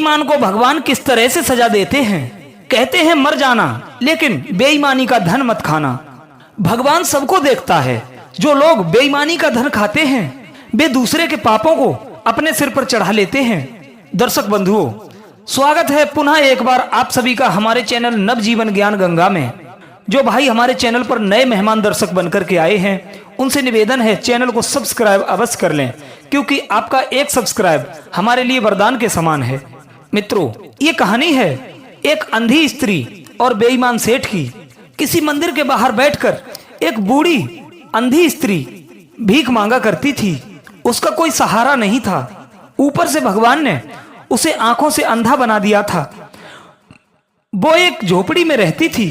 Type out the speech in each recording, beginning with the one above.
बेईमान को भगवान किस तरह से सजा देते हैं। कहते हैं मर जाना, लेकिन बेईमानी का धन मत खाना। भगवान सबको देखता है। जो लोग बेईमानी का धन खाते हैं वे दूसरे के पापों को अपने सिर पर चढ़ा लेते हैं। दर्शक बंधुओं, स्वागत है पुनः एक बार आप सभी का हमारे चैनल नवजीवन ज्ञान गंगा में। जो भाई हमारे चैनल पर नए मेहमान दर्शक बनकर के आए हैं उनसे निवेदन है चैनल को सब्सक्राइब अवश्य कर लें, क्योंकि आपका एक सब्सक्राइब हमारे लिए वरदान के समान है। मित्रों, ये कहानी है एक अंधी स्त्री और बेईमान सेठ की। किसी मंदिर के बाहर बैठकर एक बूढ़ी अंधी स्त्री भीख मांगा करती थी। उसका कोई सहारा नहीं था। ऊपर से भगवान ने उसे आंखों से अंधा बना दिया था। वो एक झोपड़ी में रहती थी।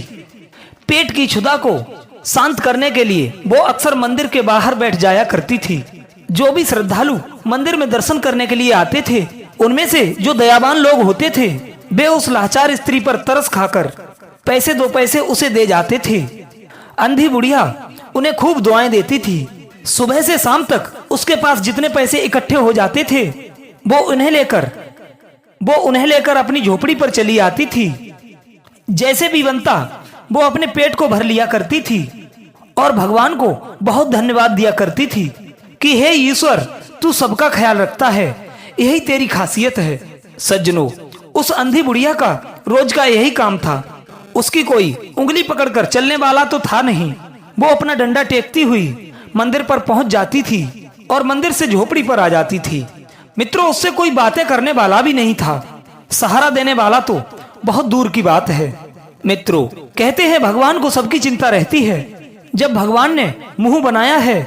पेट की क्षुधा को शांत करने के लिए वो अक्सर मंदिर के बाहर बैठ जाया करती थी। जो भी श्रद्धालु मंदिर में दर्शन करने के लिए आते थे, उनमें से जो दयावान लोग होते थे वे उस लाचार स्त्री पर तरस खाकर पैसे दो पैसे उसे दे जाते थे। अंधी बुढ़िया उन्हें खूब दुआएं देती थी। सुबह से शाम तक उसके पास जितने पैसे इकट्ठे हो जाते थे वो उन्हें लेकर अपनी झोपड़ी पर चली आती थी। जैसे भी बनता वो अपने पेट को भर लिया करती थी और भगवान को बहुत धन्यवाद दिया करती थी कि हे ईश्वर, तू सबका ख्याल रखता है, यही तेरी खासियत है। सज्जनों, उस अंधी बुढ़िया का रोज का यही काम था। उसकी कोई उंगली पकड़कर चलने वाला तो था नहीं। वो अपना डंडा टेकती हुई मंदिर पर पहुंच जाती थी और मंदिर से झोपड़ी पर आ जाती थी। मित्रों, उससे कोई बातें करने वाला भी नहीं था। सहारा देने वाला तो बहुत दूर की बात है। मित्रों, कहते हैं भगवान को सबकी चिंता रहती है। जब भगवान ने मुंह बनाया है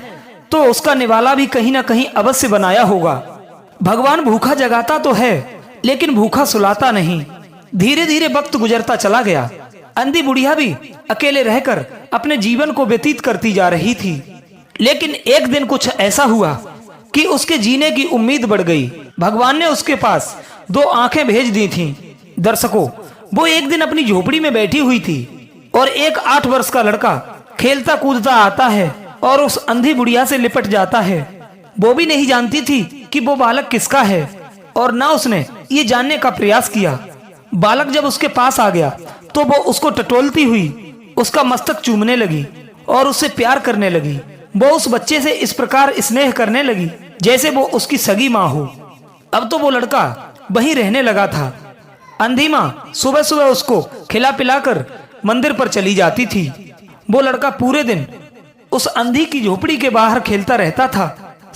तो उसका निवाला भी कहीं ना कहीं अवश्य बनाया होगा। भगवान भूखा जगाता तो है, लेकिन भूखा सुलाता नहीं। धीरे धीरे वक्त गुजरता चला गया। अंधी बुढ़िया भी अकेले रहकर अपने जीवन को व्यतीत करती जा रही थी। लेकिन एक दिन कुछ ऐसा हुआ कि उसके जीने की उम्मीद बढ़ गई। भगवान ने उसके पास 2 आंखें भेज दी थीं। दर्शकों, वो एक दिन अपनी झोपड़ी में बैठी हुई थी और एक 8 वर्ष का लड़का खेलता कूदता आता है और उस अंधी बुढ़िया से लिपट जाता है। वो भी नहीं जानती थी कि वो बालक किसका है और ना उसने ये जानने का प्रयास किया। बालक जब उसके पास आ गया तो वो उसको टटोलती हुई उसका मस्तक चूमने लगी और उससे प्यार करने लगी। वो उस बच्चे से इस प्रकार स्नेह करने लगी जैसे वो उसकी सगी माँ हो। अब तो वो लड़का वहीं रहने लगा था। अंधी माँ सुबह सुबह उसको खिला पिलाकर मंदिर पर चली जाती थी। वो लड़का पूरे दिन उस अंधी की झोपड़ी के बाहर खेलता रहता था।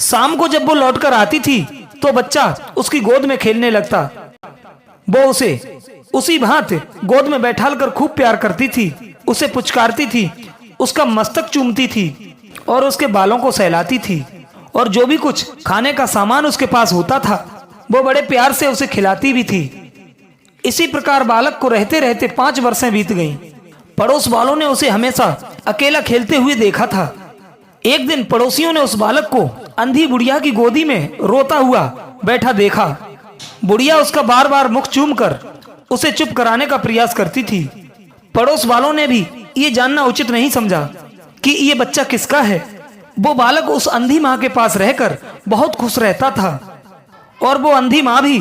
शाम को जब वो लौटकर आती थी तो बच्चा उसकी गोद में खेलने लगता। वो उसे उसी भांति गोद में बैठालकर खूब प्यार करती थी, उसे पुचकारती थी, उसका मस्तक चूमती थी और उसके बालों को सहलाती थी। और जो भी कुछ खाने का सामान उसके पास होता था वो बड़े प्यार से उसे खिलाती भी थी। इसी प्रकार बालक को रहते रहते 5 वर्षें बीत गईं। पड़ोस वालों ने उसे हमेशा अकेला खेलते हुए देखा था। एक दिन पड़ोसियों ने उस बालक को अंधी बुढ़िया की गोदी में रोता हुआ बैठा देखा। बुढ़िया उसका बार बार मुख चूमकर उसे चुप कराने का प्रयास करती थी। पड़ोस वालों ने भी ये जानना उचित नहीं समझा कि ये बच्चा किसका है। वो बालक उस अंधी माँ के पास रहकर बहुत खुश रहता था और वो अंधी माँ भी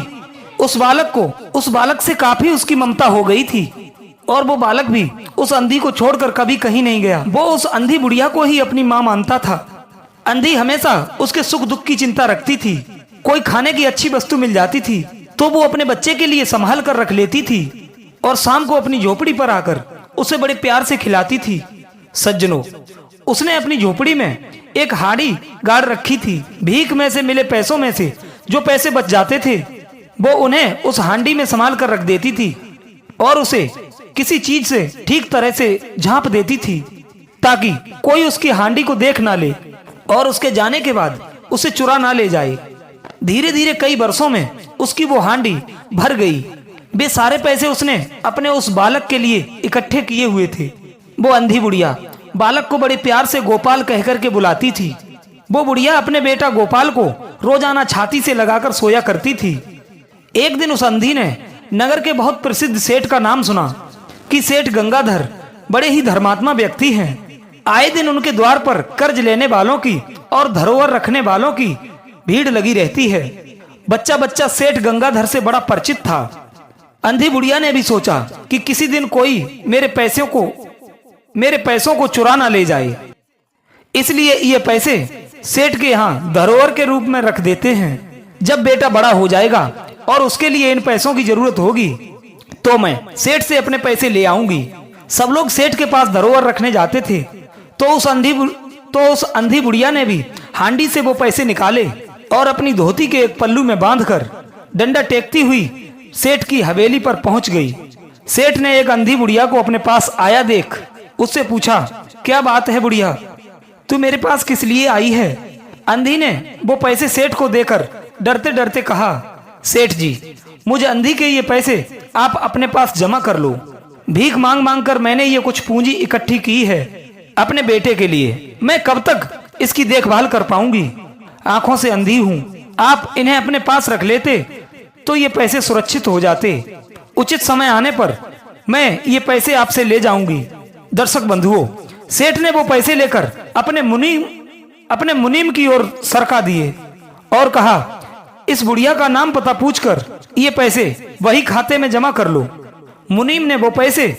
उस बालक से काफी उसकी ममता हो गई थी और वो बालक भी उस अंधी को छोड़कर कभी कहीं नहीं गया। वो उस अंधी बुढ़िया को ही अपनी माँ मानता था। अंधी हमेशा उसके सुख दुख की चिंता रखती थी। कोई खाने की अच्छी वस्तु मिल जाती थी तो वो अपने बच्चे के लिए संभाल कर रख लेती थी और शाम को अपनी झोपड़ी पर आकर उसे बड़े प्यार से खिलाती थी। सज्जनों, उसने अपनी झोपड़ी में एक हाड़ी गाड़ रखी थी। भीख में से मिले पैसों में से जो पैसे बच जाते थे वो उन्हें उस हांडी में संभाल कर रख देती थी और उसे किसी चीज से ठीक तरह से झांप देती थी ताकि कोई उसकी हांडी को देख ना ले और उसके जाने के बाद उसे चुरा ना ले जाए। धीरे धीरे कई वर्षों में उसकी वो हांडी भर गई। वे सारे पैसे उसने अपने उस बालक के लिए इकट्ठे किए हुए थे। वो अंधी बुढ़िया बालक को बड़े प्यार से गोपाल कहकर के बुलाती थी। वो बुढ़िया अपने बेटा गोपाल को रोजाना छाती से लगाकर सोया करती थी। एक दिन उस अंधी ने नगर के बहुत प्रसिद्ध सेठ का नाम सुना कि सेठ गंगाधर बड़े ही धर्मात्मा व्यक्ति हैं। आए दिन उनके द्वार पर कर्ज लेने वालों की और धरोहर रखने वालों की भीड़ लगी रहती है। बच्चा बच्चा सेठ गंगाधर से बड़ा परिचित था। अंधी बुढ़िया ने भी सोचा कि किसी दिन कोई मेरे पैसों को चुरा ना ले जाए, इसलिए ये पैसे सेठ के यहाँ धरोहर के रूप में रख देते हैं। जब बेटा बड़ा हो जाएगा और उसके लिए इन पैसों की जरूरत होगी तो मैं सेठ से अपने पैसे ले आऊंगी। सब लोग सेठ के पास धरोहर रखने जाते थे तो उस अंधी बुढ़िया ने भी हांडी से वो पैसे निकाले और अपनी धोती के एक पल्लू में बांधकर डंडा टेकती हुई सेठ की हवेली पर पहुंच गई। सेठ ने एक अंधी बुढ़िया को अपने पास आया देख उससे पूछा, क्या बात है बुढ़िया, तू मेरे पास किस लिए आई है? अंधी ने वो पैसे सेठ को देकर डरते डरते कहा, सेठ जी, मुझे अंधी के ये पैसे आप अपने पास जमा कर लो। भीख मांग मांग कर मैंने ये कुछ पूंजी इकट्ठी की है अपने बेटे के लिए। मैं कब तक इसकी देखभाल कर पाऊंगी? आंखों से अंधी हूँ। आप इन्हें अपने पास रख लेते तो ये पैसे सुरक्षित हो जाते। उचित समय आने पर मैं ये पैसे आपसे ले जाऊंगी। दर्शक बंधुओं, सेठ ने वो पैसे लेकर अपने मुनीम की ओर सरका दिए और कहा, इस बुढ़िया का नाम पता पूछकर ये पैसे वही खाते में जमा कर लो। मुनीम ने वो पैसे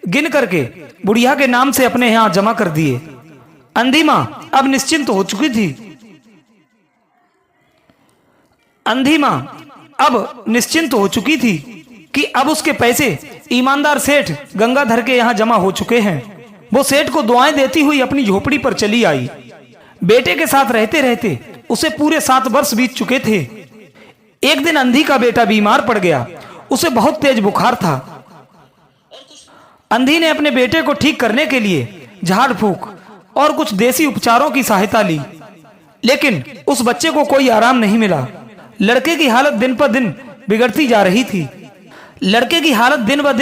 गिन करके बुढ़िया के नाम से अपने यहाँ जमा कर दिए। अंधी माँ अब निश्चिंत हो चुकी थी। अंधी माँ अब निश्चिंत हो चुकी थी कि अब उसके पैसे ईमानदार सेठ गंगाधर के यहाँ जमा हो चुके हैं। वो सेठ को दुआएं देती हुई अपनी झोपड़ी पर चली आई। बेटे के साथ रहते रहते उसे पूरे 7 वर्ष बीत चुके थे। एक दिन अंधी का बेटा बीमार पड़ गया। उसे बहुत तेज बुखार था। अंधी ने अपने बेटे को ठीक करने के लिए झाड़ फूक और कुछ देसी उपचारों की सहायता ली, लेकिन उस बच्चे को कोई आराम नहीं मिला। लड़के की हालत दिन पर दिन बिगड़ती जा रही थी। लड़के की हालत दिन ब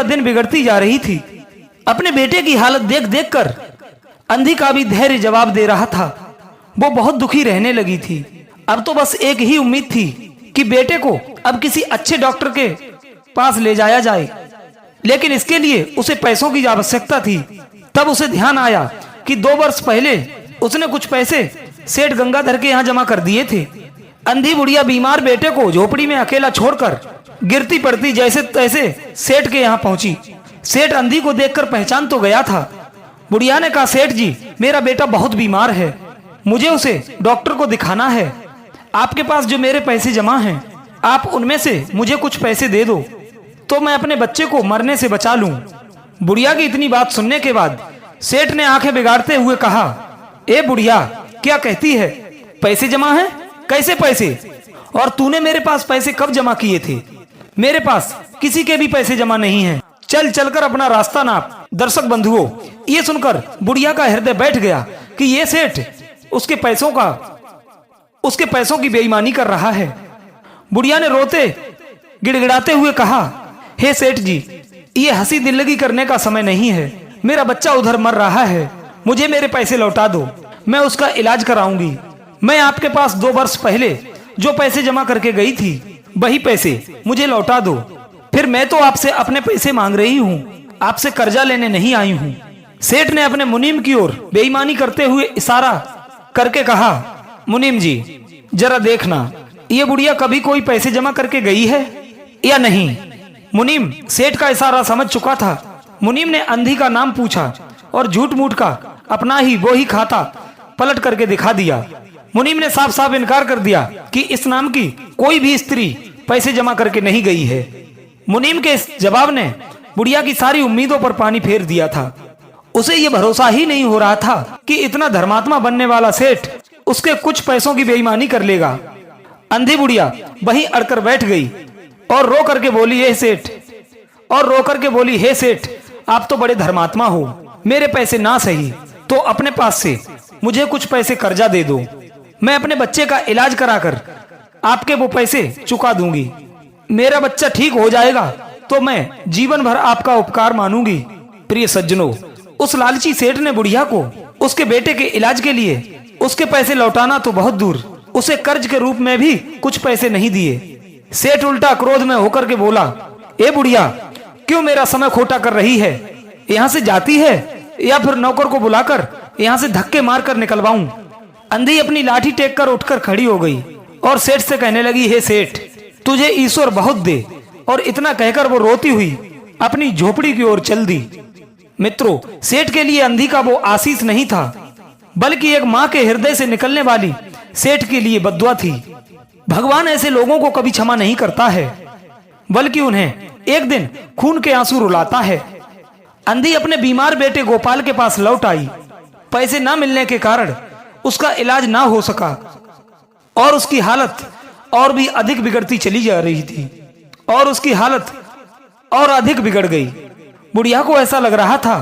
दिन बिगड़ती जा रही थी। अपने बेटे की हालत देख देख कर अंधी का भी धैर्य जवाब दे रहा था। वो बहुत दुखी रहने लगी थी। अब तो बस एक ही उम्मीद थी कि बेटे को अब किसी अच्छे डॉक्टर के पास ले जाया जाए, लेकिन इसके लिए उसे पैसों की आवश्यकता थी। तब उसे ध्यान आया कि 2 वर्ष पहले उसने कुछ पैसे सेठ गंगाधर के यहाँ जमा कर दिए थे। अंधी बुढ़िया बीमार बेटे को झोपड़ी में अकेला छोड़कर गिरती पड़ती जैसे तैसे सेठ के यहाँ पहुंची। सेठ अंधी को देखकर पहचान तो गया था। बुढ़िया ने कहा, सेठ जी, मेरा बेटा बहुत बीमार है, मुझे उसे डॉक्टर को दिखाना है। आपके पास जो मेरे पैसे जमा हैं, आप उनमें से मुझे कुछ पैसे दे दो तो मैं अपने बच्चे को मरने से बचा लूं। बुढ़िया की इतनी बात सुनने के बाद सेठ ने आंखें बिगाड़ते हुए कहा, ए बुढ़िया, क्या कहती है? पैसे जमा हैं? कैसे पैसे? और तूने मेरे पास पैसे कब जमा किए थे? मेरे पास किसी के भी पैसे जमा नहीं हैं। चल चलकर अपना रास्ता नाप। दर्शक बंधुओं, ये सुनकर बुढ़िया का हृदय बैठ गया कि ये सेठ उसके पैसों की बेईमानी कर रहा है। बुढ़िया ने रोते गिड़गिड़ाते हुए कहा, हे सेठ जी, ये हंसी दिल्लगी करने का समय नहीं है। मेरा बच्चा उधर मर रहा है, मुझे मेरे पैसे लौटा दो, मैं उसका इलाज कराऊंगी। मैं आपके पास 2 वर्ष पहले जो पैसे जमा करके गई थी, वही पैसे मुझे लौटा दो। फिर मैं तो आपसे अपने पैसे मांग रही हूँ, आपसे कर्जा लेने नहीं आई हूँ। सेठ ने अपने मुनीम की ओर बेईमानी करते हुए इशारा करके कहा, मुनीम जी, जरा देखना, ये बुढ़िया कभी कोई पैसे जमा करके गई है या नहीं? मुनीम सेठ का इशारा समझ चुका था। मुनीम ने अंधी का नाम पूछा और झूठ मूठ का अपना ही वो ही खाता पलट करके दिखा दिया। मुनीम ने साफ साफ इनकार कर दिया कि इस नाम की कोई भी स्त्री पैसे जमा करके नहीं गई है। मुनीम के इस जवाब ने बुढ़िया की सारी उम्मीदों पर पानी फेर दिया था। उसे ये भरोसा ही नहीं हो रहा था कि इतना धर्मात्मा बनने वाला सेठ उसके कुछ पैसों की बेईमानी कर लेगा। अंधी बुढ़िया वहीं अड़कर बैठ गई और रो करके बोली, हे सेठ, आप तो बड़े धर्मात्मा हो। मेरे पैसे ना सही तो अपने पास से मुझे कुछ पैसे कर्जा दे दो। मैं अपने बच्चे का इलाज कराकर आपके वो पैसे चुका दूंगी। मेरा बच्चा ठीक हो जाएगा तो मैं जीवन भर आपका उपकार मानूंगी। प्रिय सज्जनों, उस लालची सेठ ने बुढ़िया को उसके बेटे के इलाज के लिए उसके पैसे लौटाना तो बहुत दूर, उसे कर्ज के रूप में भी कुछ पैसे नहीं दिए। सेठ उल्टा क्रोध में होकर के बोला, ए बुढ़िया, क्यों मेरा समय खोटा कर रही है? यहाँ से जाती है या फिर नौकर को बुलाकर यहाँ से धक्के मारकर निकलवाऊं? अंधी अपनी लाठी टेक कर उठकर खड़ी हो गई और सेठ से कहने लगी, हे सेठ, तुझे ईश्वर बहुत दे। और इतना कहकर वो रोती हुई अपनी झोपड़ी की ओर चल दी। मित्रों, सेठ के लिए अंधी का वो आशीष नहीं था, बल्कि एक माँ के हृदय से निकलने वाली सेठ के लिए बद्दुआ थी। भगवान ऐसे लोगों को कभी क्षमा नहीं करता है, बल्कि उन्हें एक दिन खून के आंसू रुलाता है। अंधी अपने बीमार बेटे गोपाल के पास लौट आई। पैसे न मिलने के कारण उसका इलाज ना हो सका और उसकी हालत और भी अधिक बिगड़ती चली जा रही थी और उसकी हालत और अधिक बिगड़ गई। बुढ़िया को ऐसा लग रहा था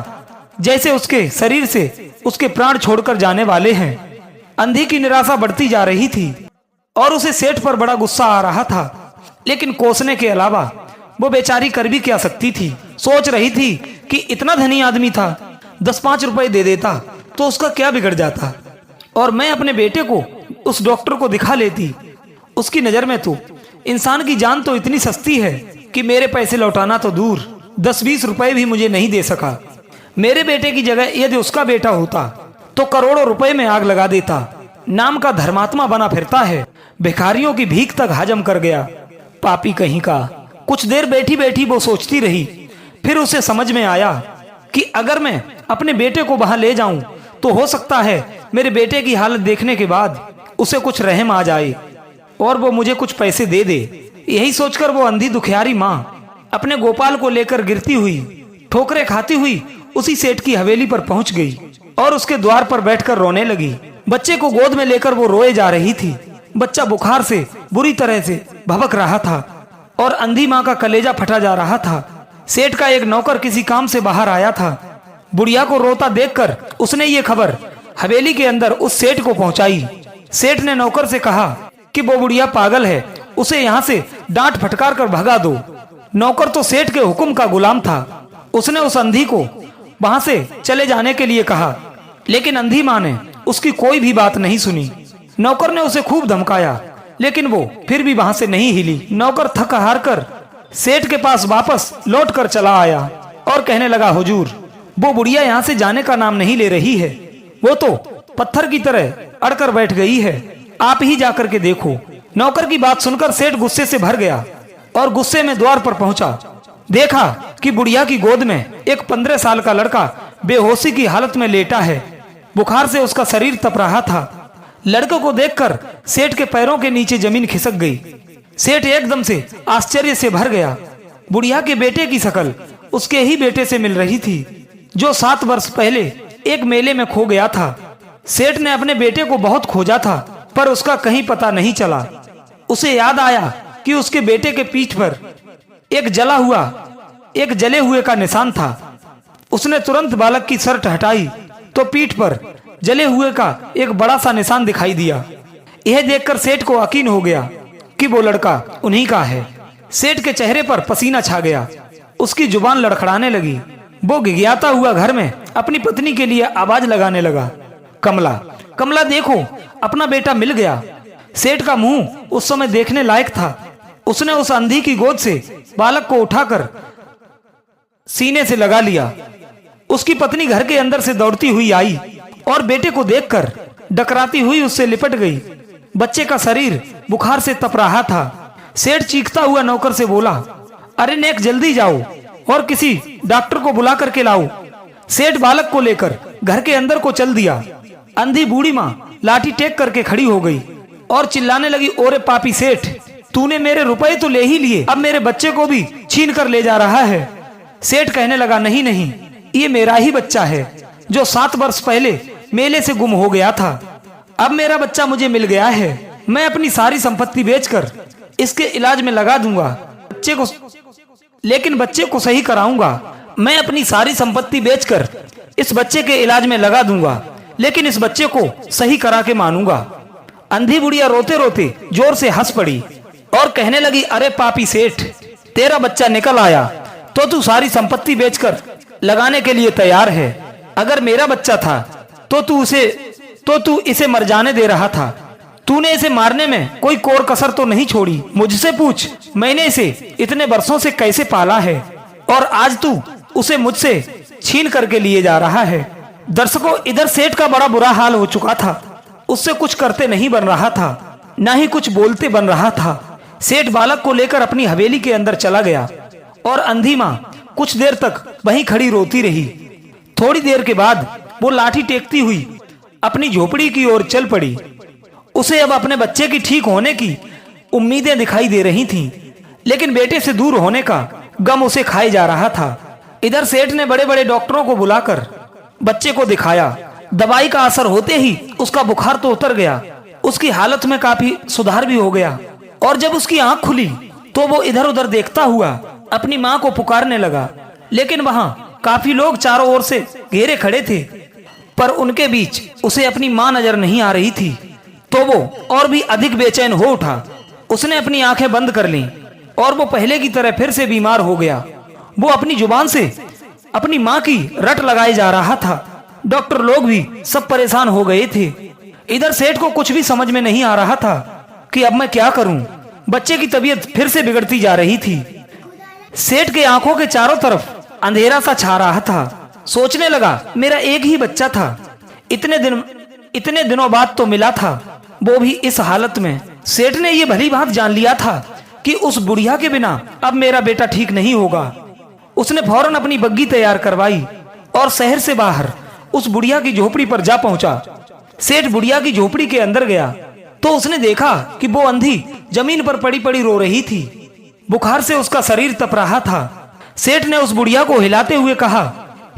जैसे उसके शरीर से उसके प्राण छोड़कर जाने वाले हैं। अंधी की निराशा बढ़ती जा रही थी और उसे सेठ पर बड़ा गुस्सा आ रहा था, लेकिन कोसने के अलावा वो बेचारी कर भी क्या सकती थी। सोच रही थी कि इतना धनी आदमी था, 10-5 रुपए दे देता तो उसका क्या बिगड़ जाता, और मैं अपने बेटे को उस डॉक्टर को दिखा लेती। उसकी नजर में तो इंसान की जान तो इतनी सस्ती है कि मेरे पैसे लौटाना तो दूर, 10-20 रुपए भी मुझे नहीं दे सका। मेरे बेटे की जगह यदि उसका बेटा होता तो करोड़ों रुपए में आग लगा देता। नाम का धर्मात्मा बना फिरता है, भिखारियों की भीख तक हजम कर गया, पापी कहीं का। कुछ देर बैठी बैठी वो सोचती रही। फिर उसे समझ में आया कि अगर मैं अपने बेटे को वहां ले जाऊं तो हो सकता है मेरे बेटे की हालत देखने के बाद उसे कुछ रहम आ जाए और वो मुझे कुछ पैसे दे दे। यही सोचकर वो अंधी दुखियारी माँ अपने गोपाल को लेकर गिरती हुई, ठोकरें खाती हुई उसी सेठ की हवेली पर पहुंच गई और उसके द्वार पर बैठकर रोने लगी। बच्चे को गोद में लेकर वो रोए जा रही थी। बच्चा बुखार से बुरी तरह से भभक रहा था और अंधी माँ का कलेजा फटा जा रहा था। सेठ का एक नौकर किसी काम से बाहर आया था। बुढ़िया को रोता देखकर उसने ये खबर हवेली के अंदर उस सेठ को पहुंचाई। सेठ ने नौकर से कहा कि वो बुढ़िया पागल है, उसे यहाँ से डांट फटकार कर भगा दो। नौकर तो सेठ के हुक्म का गुलाम था। उसने उस अंधी को वहां से चले जाने के लिए कहा, लेकिन अंधी माँ ने उसकी कोई भी बात नहीं सुनी। नौकर ने उसे खूब धमकाया, लेकिन वो फिर भी वहां से नहीं हिली। नौकर थक हार कर सेठ के पास वापस लौट कर चला आया और कहने लगा, हुजूर, वो बुढ़िया यहाँ से जाने का नाम नहीं ले रही है। वो तो पत्थर की तरह अड़कर बैठ गई है, आप ही जाकर के देखो। नौकर की बात सुनकर सेठ गुस्से से भर गया और गुस्से में द्वार पर पहुंचा। देखा कि बुढ़िया की गोद में एक 15 साल का लड़का बेहोशी की हालत में लेटा है। बुखार से उसका शरीर तप रहा था। लड़के को देखकर सेठ के पैरों के नीचे जमीन खिसक गई। सेठ एकदम से आश्चर्य से भर गया। बुढ़िया के बेटे की शकल उसके ही बेटे से मिल रही थी, जो 7 वर्ष पहले एक मेले में खो गया था। सेठ ने अपने बेटे को बहुत खोजा था, पर उसका कहीं पता नहीं चला। उसे याद आया कि उसके बेटे के पीठ पर एक जले हुए का निशान था। उसने तुरंत बालक की शर्ट हटाई तो पीठ पर जले हुए का एक बड़ा सा निशान दिखाई दिया। यह देखकर सेठ को यकीन हो गया कि वो लड़का उन्हीं का है। सेठ के चेहरे पर पसीना छा गया, उसकी जुबान लड़खड़ाने लगी। वो गिगियाता हुआ घर में अपनी पत्नी के लिए आवाज लगाने लगा, कमला, कमला देखो, अपना बेटा मिल गया। सेठ का मुंह उस समय देखने लायक था। उसने उस अंधी की गोद से बालक को उठाकर सीने से लगा लिया। उसकी पत्नी घर के अंदर से दौड़ती हुई आई और बेटे को देखकर डकराती हुई उससे लिपट गई। बच्चे का शरीर बुखार से तप रहा था। सेठ चीखता हुआ नौकर से बोला, अरे नेक, जल्दी जाओ और किसी डॉक्टर को बुला करके लाओ। सेठ बालक को लेकर घर के अंदर को चल दिया। अंधी बूढ़ी माँ लाठी टेक करके खड़ी हो गई और चिल्लाने लगी, ओरे पापी सेठ, तूने मेरे रुपए तो ले ही लिए, अब मेरे बच्चे को भी छीन कर ले जा रहा है। सेठ कहने लगा, नहीं नहीं, ये मेरा ही बच्चा है जो 7 वर्ष पहले मेले से गुम हो गया था। अब मेरा बच्चा मुझे मिल गया है। मैं अपनी सारी संपत्ति बेचकर इसके इलाज में लगा दूंगा, लेकिन बच्चे को सही कराऊंगा। मैं अपनी सारी संपत्ति बेचकर इस बच्चे के इलाज में लगा दूंगा, लेकिन इस बच्चे को सही करा के मानूंगा। अंधी बुढ़िया रोते रोते जोर से हंस पड़ी और कहने लगी, अरे पापी सेठ, तेरा बच्चा निकल आया तो तू सारी संपत्ति बेचकर लगाने के लिए तैयार है। अगर मेरा बच्चा था तो तू इसे मर जाने दे रहा था। तूने इसे मारने में कोई कोर कसर तो नहीं छोड़ी। मुझसे पूछ, मैंने इसे इतने वर्षों से कैसे पाला है और आज तू उसे मुझसे छीन करके लिए जा रहा है। दर्शकों, इधर सेठ का बड़ा बुरा हाल हो चुका था। उससे कुछ करते नहीं बन रहा था, ना ही कुछ बोलते बन रहा था। सेठ बालक को लेकर अपनी हवेली के अंदर चला गया और अंधी माँ कुछ देर तक वहीं खड़ी रोती रही। थोड़ी देर के बाद वो लाठी टेकती हुई अपनी झोपड़ी की ओर चल पड़ी। उसे अब अपने बच्चे की ठीक होने की उम्मीदें दिखाई दे रही थीं, लेकिन बेटे से दूर होने का गम उसे खाए जा रहा था। इधर सेठ ने बड़े बड़े डॉक्टरों को बुलाकर बच्चे को दिखाया। दवाई का असर होते ही उसका बुखार तो उतर गया, उसकी हालत में काफी सुधार भी हो गया। और जब उसकी आंख खुली तो वो इधर उधर देखता हुआ अपनी माँ को पुकारने लगा, लेकिन वहाँ काफी लोग चारों ओर से घेरे खड़े थे, पर उनके बीच उसे अपनी माँ नजर नहीं आ रही थी। तो वो और भी अधिक बेचैन हो उठा। उसने अपनी आंखें बंद कर लीं और वो पहले की तरह फिर से बीमार हो गया। वो अपनी जुबान से अपनी माँ की रट लगाए जा रहा था। डॉक्टर लोग भी सब परेशान हो गए थे। इधर सेठ को कुछ भी समझ में नहीं आ रहा था कि अब मैं क्या करूं। बच्चे की तबीयत फिर से बिगड़ती जा रही थी। सेठ के आंखों के चारों तरफ अंधेरा सा छा रहा था। सोचने लगा, मेरा एक ही बच्चा था, इतने दिनों बाद तो मिला था, वो भी इस हालत में। सेठ ने ये भली बात जान लिया था कि उस बुढ़िया के बिना अब मेरा बेटा ठीक नहीं होगा। उसने फौरन अपनी बग्गी तैयार करवाई और शहर से बाहर उस बुढ़िया की झोपड़ी पर जा पहुंचा। सेठ बुढ़िया की झोपड़ी के अंदर गया तो उसने देखा कि वो अंधी जमीन पर पड़ी पड़ी रो रही थी। बुखार से उसका शरीर तप रहा था। सेठ ने उस बुढ़िया को हिलाते हुए कहा,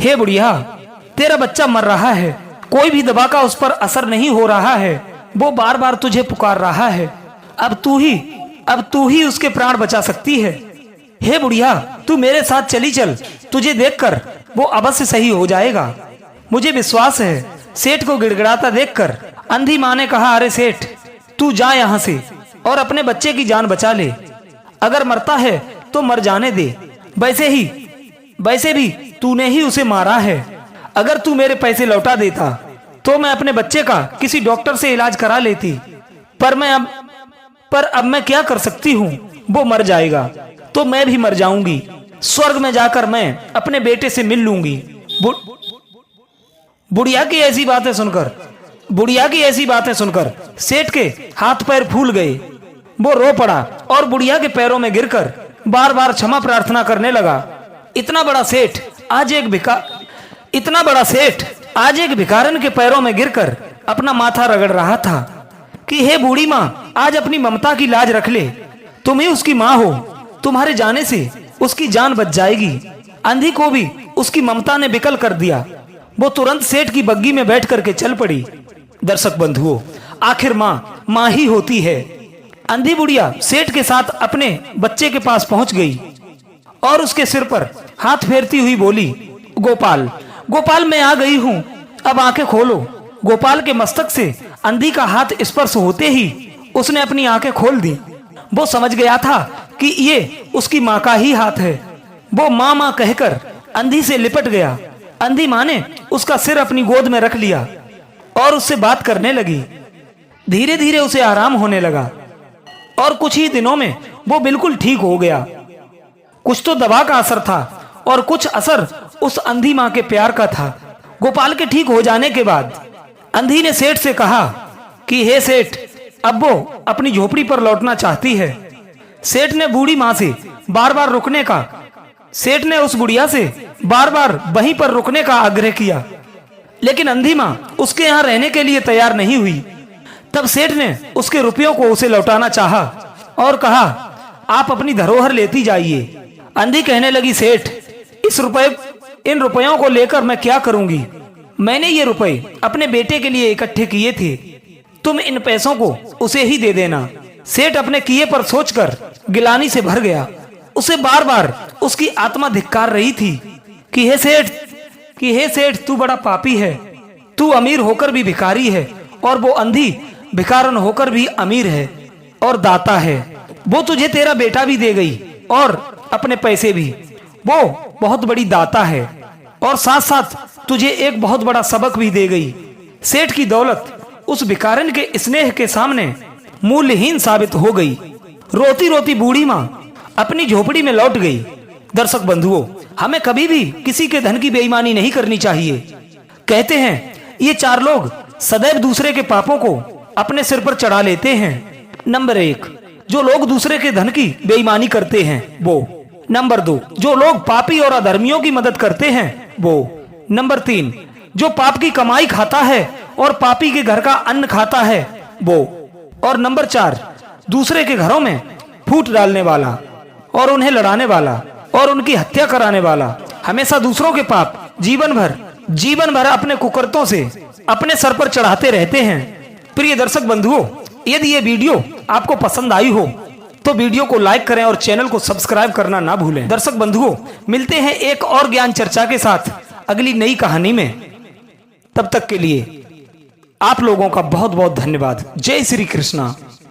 हे बुढ़िया, तेरा बच्चा मर रहा है, कोई भी दवा का उस पर असर नहीं हो रहा है, वो बार बार तुझे पुकार रहा है, अब तू ही उसके प्राण बचा सकती है। हे बुढ़िया, तू मेरे साथ चली चल, तुझे देखकर वो अवश्य सही हो जाएगा, मुझे विश्वास है। सेठ को गिड़गिड़ाता देखकर अंधी माँ ने कहा, अरे सेठ, तू जा यहाँ से और अपने बच्चे की जान बचा ले। अगर मरता है तो मर जाने दे, वैसे भी तूने ही उसे मारा है। अगर तू मेरे पैसे लौटा देता तो मैं अपने बच्चे का किसी डॉक्टर से इलाज करा लेती, पर अब मैं क्या कर सकती हूँ। वो मर जाएगा तो मैं भी मर जाऊंगी। स्वर्ग में जाकर मैं अपने बेटे से मिल लूंगी। बुढ़िया की ऐसी बातें सुनकर सेठ के हाथ पैर फूल गए। वो रो पड़ा और बुढ़िया के पैरों में गिरकर बार बार क्षमा प्रार्थना करने लगा। इतना बड़ा सेठ आज एक भिखारन के पैरों में गिरकर अपना माथा रगड़ रहा था कि हे बूढ़ी माँ, आज अपनी ममता की लाज रख ले, तुम ही उसकी माँ हो, तुम्हारे जाने से उसकी जान बच जाएगी। अंधी को भी उसकी ममता ने बिकल कर दिया। वो तुरंत सेठ की बग्गी में बैठ करके चल पड़ी। दर्शक बंधुओं, आखिर माँ ही होती है। अंधी बुढ़िया सेठ के साथ अपने बच्चे के पास पहुंच गई और उसके सिर पर हाथ फेरती हुई बोली, गोपाल मैं आ गई हूँ, अब आंखें खोलो। गोपाल के मस्तक से अंधी का हाथ स्पर्श होते ही उसने अपनी आंखें खोल दी। वो समझ गया था कि ये उसकी माँ का ही हाथ है। वो माँ कहकर अंधी से लिपट गया। अंधी माँ ने उसका सिर अपनी गोद में रख लिया और उससे बात करने लगी। धीरे धीरे उसे आराम होने लगा और कुछ ही दिनों में वो बिल्कुल ठीक हो गया। कुछ तो दवा का असर था और कुछ असर उस अंधी माँ के प्यार का था। गोपाल के ठीक हो जाने के बाद अंधी ने सेठ से कहा कि हे सेठ, अब वो अपनी झोपड़ी पर लौटना चाहती है। सेठ ने उस बुढ़िया से बार बार वहीं पर रुकने का आग्रह किया, लेकिन अंधी माँ उसके यहाँ रहने के लिए तैयार नहीं हुई। तब सेठ ने उसके रुपयों को उसे लौटाना चाहा और कहा, आप अपनी धरोहर लेती जाइए। अंधी कहने लगी, सेठ, इन रुपयों को लेकर मैं क्या करूंगी? मैंने ये रुपए अपने बेटे के लिए इकट्ठे किए थे, तुम इन पैसों को उसे ही दे देना। सेठ अपने किए पर सोचकर गिलानी से भर गया। उसे बार बार उसकी आत्मा धिक्कार रही थी कि हे सेठ, तू बड़ा पापी है, तू अमीर होकर भी भिखारी है, और वो अंधी भिखारन होकर भी अमीर है और दाता है। वो तुझे तेरा बेटा भी दे गई और अपने पैसे भी। वो बहुत बड़ी दाता है और साथ साथ तुझे एक बहुत बड़ा सबक भी दे गई। सेठ की दौलत उस भिखारन के स्नेह के सामने मूल्यहीन साबित हो गई। रोती रोती बूढ़ी माँ अपनी झोपड़ी में लौट गई। दर्शक बंधुओं, हमें कभी भी किसी के धन की बेईमानी नहीं करनी चाहिए। कहते हैं ये चार लोग सदैव दूसरे के पापों को अपने सिर पर चढ़ा लेते हैं। नंबर 1, जो लोग दूसरे के धन की बेईमानी करते हैं वो। नंबर 2, जो लोग पापी और अधर्मियों की मदद करते हैं वो। नंबर 3, जो पाप की कमाई खाता है और पापी के घर का अन्न खाता है वो। और नंबर 4, दूसरे के घरों में फूट डालने वाला और उन्हें लड़ाने वाला और उनकी हत्या कराने वाला, हमेशा दूसरों के पाप जीवन भर अपने कुकर्तों से अपने सर पर चढ़ाते रहते हैं। प्रिय दर्शक बंधुओं, यदि ये वीडियो आपको पसंद आई हो तो वीडियो को लाइक करें और चैनल को सब्सक्राइब करना ना भूलें। दर्शक बंधुओं, मिलते हैं एक और ज्ञान चर्चा के साथ अगली नई कहानी में। तब तक के लिए आप लोगों का बहुत बहुत धन्यवाद। जय श्री कृष्णा।